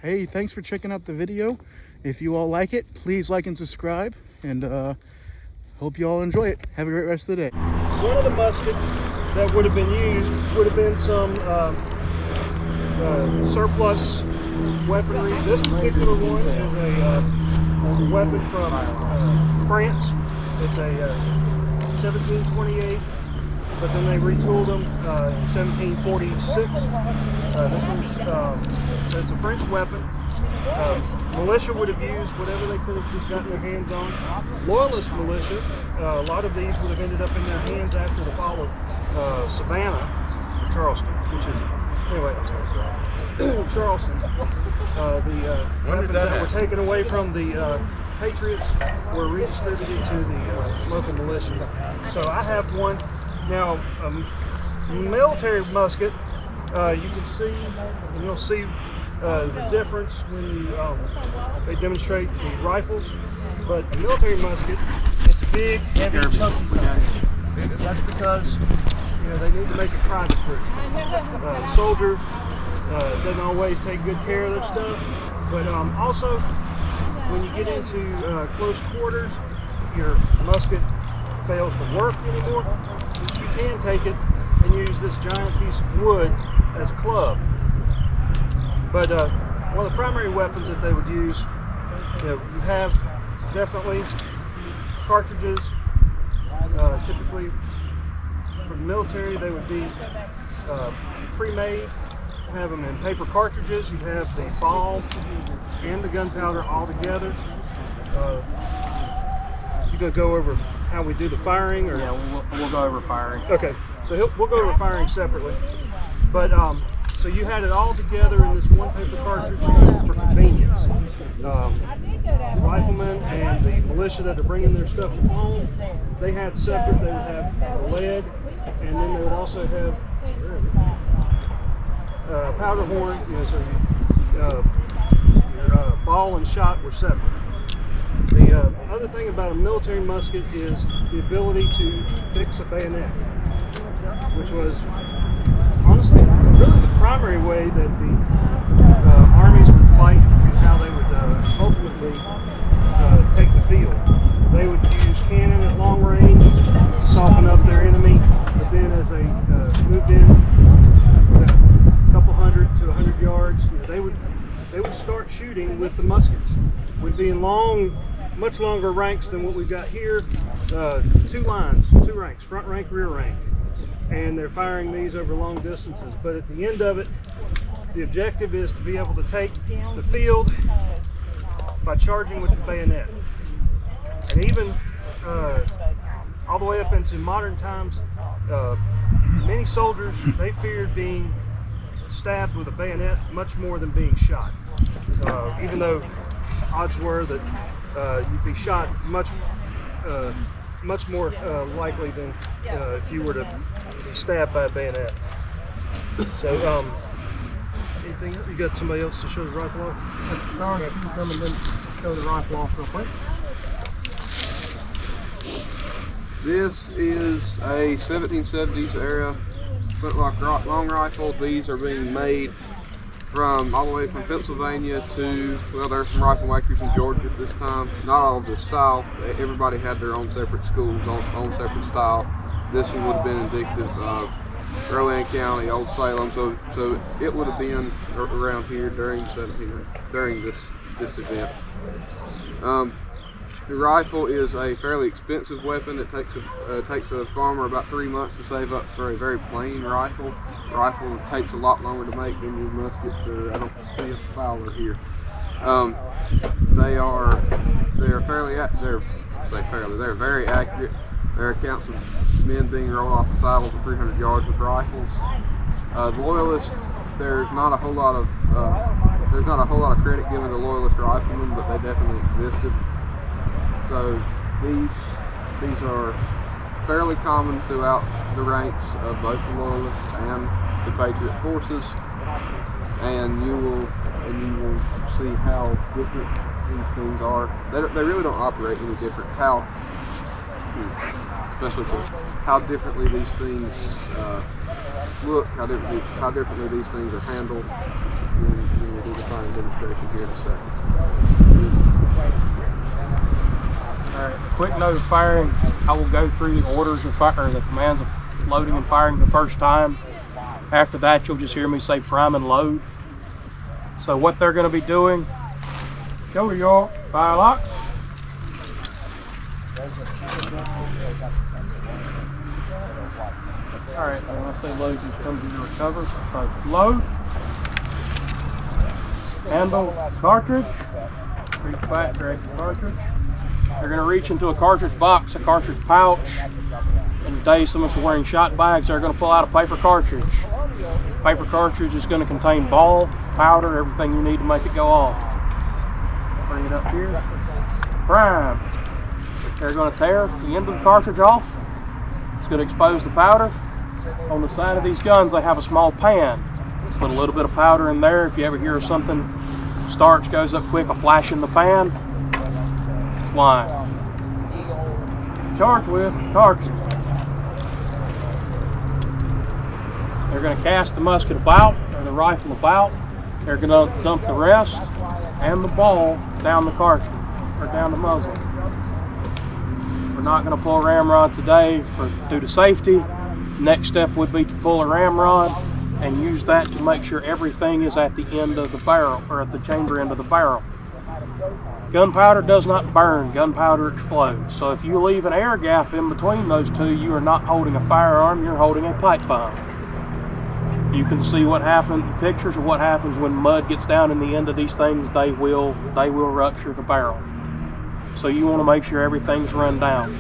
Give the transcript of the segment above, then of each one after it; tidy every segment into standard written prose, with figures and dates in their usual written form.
Hey, thanks for checking out the video. If you all like it, please like and subscribe, and hope you all enjoy it. Have a great rest of the day. One of the muskets that would have been used would have been some surplus weaponry. This particular one is a weapon from France. It's a 1728, but then they retooled them in 1746. This one's it's a French weapon. Militia would have used whatever they could have just gotten their hands on. Loyalist militia, a lot of these would have ended up in their hands after the fall of Savannah, or Charleston, which is, anyway, Charleston. The weapons that were taken away from the Patriots were redistributed to the local militia. So I have one. Now, military musket, you can see, and you'll see the difference when they demonstrate the rifles. But a military musket, it's a big, heavy, chunky gun. That's because they need to make it private proof. The soldier doesn't always take good care of their stuff, but also when you get into close quarters, your musket fails to work anymore, you can take it and use this giant piece of wood as a club. But one of the primary weapons that they would use, you have definitely cartridges. Typically for the military, they would be pre-made. You have them in paper cartridges. You have the ball and the gunpowder all together. You gonna go over how we do the firing, or yeah, we'll go over firing. Okay, so we'll go over firing separately. But so you had it all together in this one paper cartridge for convenience. Riflemen and the militia that are bringing their stuff from home, they had separate. They would have the lead, and then they would also have powder horn. So your ball and shot were separate. The other thing about a military musket is the ability to fix a bayonet, which was honestly really the primary way that the armies would fight, and how they would ultimately take the field. They would use cannon at long range to soften up their enemy, but then as they moved in a couple hundred to 100 yards, they would start shooting with the muskets. We'd be in much longer ranks than what we've got here. Two ranks, front rank, rear rank. And they're firing these over long distances. But at the end of it, the objective is to be able to take the field by charging with the bayonet. And even all the way up into modern times, many soldiers, they feared being stabbed with a bayonet much more than being shot. Even though odds were that you'd be shot much more likely than if you were to be stabbed by a bayonet. So, anything? You got somebody else to show the rifle off? That's the target. Come and then show the rifle off real quick. This is a 1770s era flintlock long rifle. These are being made from all the way from Pennsylvania to, well, there's some rifle makers in Georgia at this time. Not all of this style. Everybody had their own separate schools, own separate style. This one would have been indicative of Rowan County, Old Salem, so it would have been around here during this event. The rifle is a fairly expensive weapon. It takes a farmer about 3 months to save up for a very plain rifle. The rifle takes a lot longer to make than your musket. I don't see a Fowler here. They're very accurate. There are accounts of men being rolled off the saddles at 300 yards with rifles. The Loyalists, there's not a whole lot of credit given to Loyalist riflemen, but they definitely existed. So these are fairly common throughout the ranks of both the Loyalist and the Patriot forces, and you will see how different these things are. They really don't operate any different. Especially for how differently these things look, how differently these things are handled when we do the firing demonstration here in a second. All right, quick note of firing. I will go through the orders of fire, or the commands of loading and firing the first time. After that, you'll just hear me say prime and load. So what they're going to be doing, show your fire locks. All right, when I say load, just come to your recover. So load, handle cartridge, reach back, grab the cartridge. They're going to reach into a cartridge box, a cartridge pouch. In the day some of us are wearing shot bags, they're going to pull out a paper cartridge. Paper cartridge is going to contain ball, powder, everything you need to make it go off. Bring it up here. Prime. They're going to tear the end of the cartridge off. It's going to expose the powder. On the side of these guns, they have a small pan. Put a little bit of powder in there. If you ever hear something, starch goes up quick, a flash in the pan, it's flying. Charge with cartridge. They're going to cast the musket about, or the rifle about. They're going to dump the rest and the ball down the cartridge, or down the muzzle. We're not going to pull a ramrod today due to safety. Next step would be to pull a ramrod and use that to make sure everything is at the end of the barrel, or at the chamber end of the barrel. Gunpowder does not burn, gunpowder explodes. So if you leave an air gap in between those two, you are not holding a firearm, you're holding a pipe bomb. You can see what happens, pictures of what happens when mud gets down in the end of these things. They will rupture the barrel. So you want to make sure everything's run down.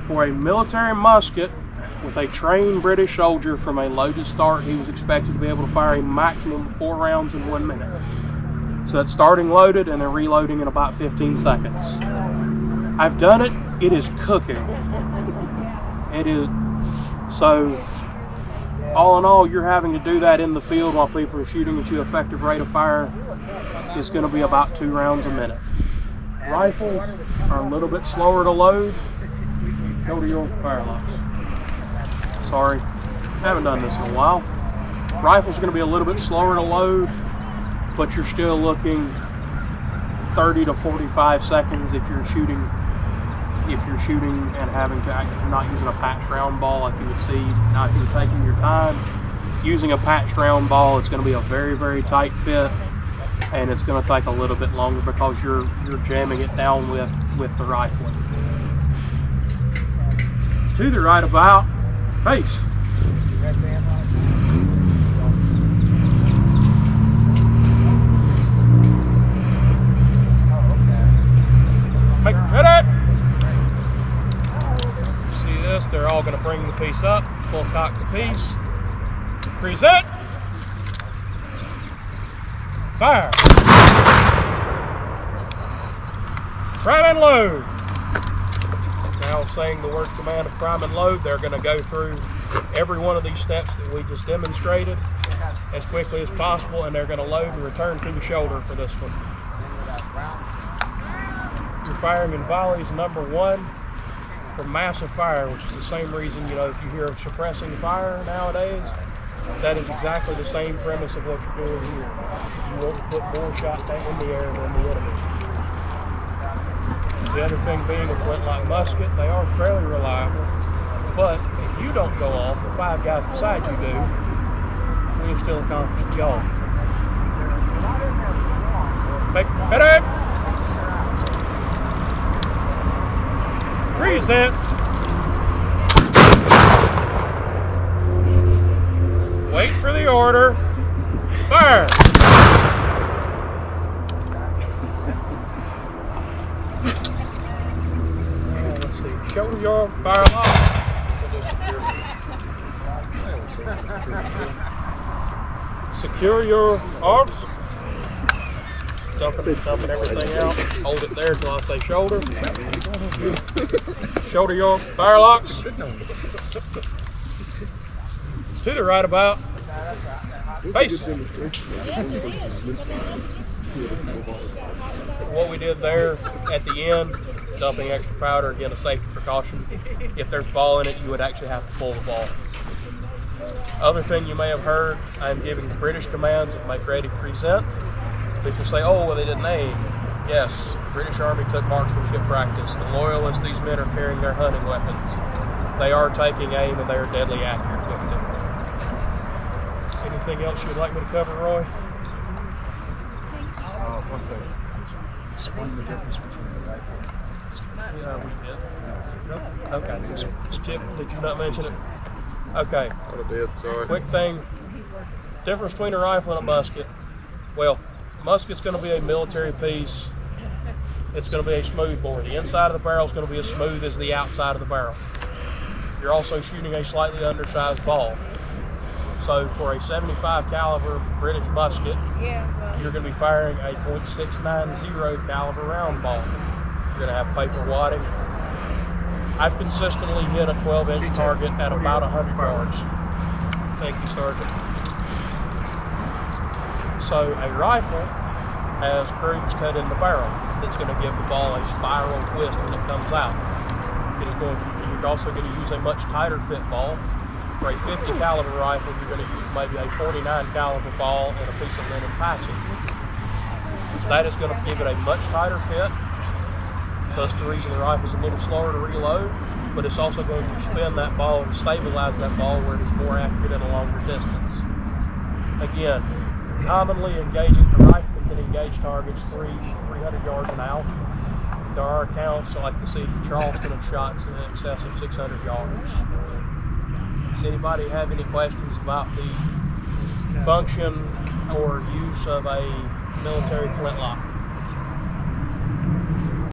For a military musket, with a trained British soldier from a loaded start, he was expected to be able to fire a maximum of 4 rounds in 1 minute. So that's starting loaded and then reloading in about 15 seconds. I've done it. It is cooking. It is. So all in all, you're having to do that in the field while people are shooting at you. Effective rate of fire is going to be about 2 rounds a minute. Rifles are a little bit slower to load. Go to your fire locks. Sorry, haven't done this in a while. Rifles are going to be a little bit slower to load, but you're still looking 30 to 45 seconds if you're shooting and having to actually not using a patched round ball like you would see. Now if you're taking your time using a patched round ball, it's going to be a very, very tight fit, and it's going to take a little bit longer because you're jamming it down with the rifle. To the right about, face. Make ready. See this? They're all going to bring the piece up, full cock the piece. Present. Fire. Prime and load. Now saying the word command of prime and load, they're going to go through every one of these steps that we just demonstrated as quickly as possible, and they're going to load and return to the shoulder for this one. You're firing in volleys number 1 for massive fire, which is the same reason, if you hear of suppressing fire nowadays, that is exactly the same premise of what you're doing here. You want to put more shot in the air than the enemy. The other thing being a flintlock musket, they are fairly reliable, but if you don't go off, the 5 guys beside you do, we have still accomplished the goal. Make ready. Present. Wait for the order. Fire. Let's see. Show your fire lock. Secure your arms. Dumping everything out. Hold it there until I say shoulder. Shoulder your fire locks. To the right about. Face. What we did there at the end, dumping extra powder, again a safety precaution. If there's ball in it, you would actually have to pull the ball. Other thing you may have heard, I am giving British commands of make ready, present. People say, oh, well, they didn't aim. Yes, the British Army took marksmanship practice. The Loyalists, these men are carrying their hunting weapons. They are taking aim and they are deadly accurate with them. Anything else you'd like me to cover, Roy? One thing. Explain the difference between the rifle and the We did. Nope. Okay. Skip, did you not mention it? Okay. I did, sorry. Quick thing. Difference between a rifle and a musket. Well, musket's going to be a military piece. It's going to be a smooth bore. The inside of the barrel is going to be as smooth as the outside of the barrel. You're also shooting a slightly undersized ball. So for a 75 caliber British musket, you're going to be firing a .690 caliber round ball. You're going to have paper wadding. I've consistently hit a 12-inch target at about 100 yards. Thank you, Sergeant. So a rifle has grooves cut in the barrel that's going to give the ball a spiral twist when it comes out. You're also going to use a much tighter fit ball. For a 50 caliber rifle, you're going to use maybe a 49 caliber ball and a piece of linen patching. That is going to give it a much tighter fit. That's the reason the rifle is a little slower to reload, but it's also going to spin that ball and stabilize that ball where it is more accurate at a longer distance. Again, commonly engaging the rifle can engage targets 300 yards and out. There are accounts like the Siege of Charleston of shots in excess of 600 yards. Does anybody have any questions about the function or use of a military flintlock?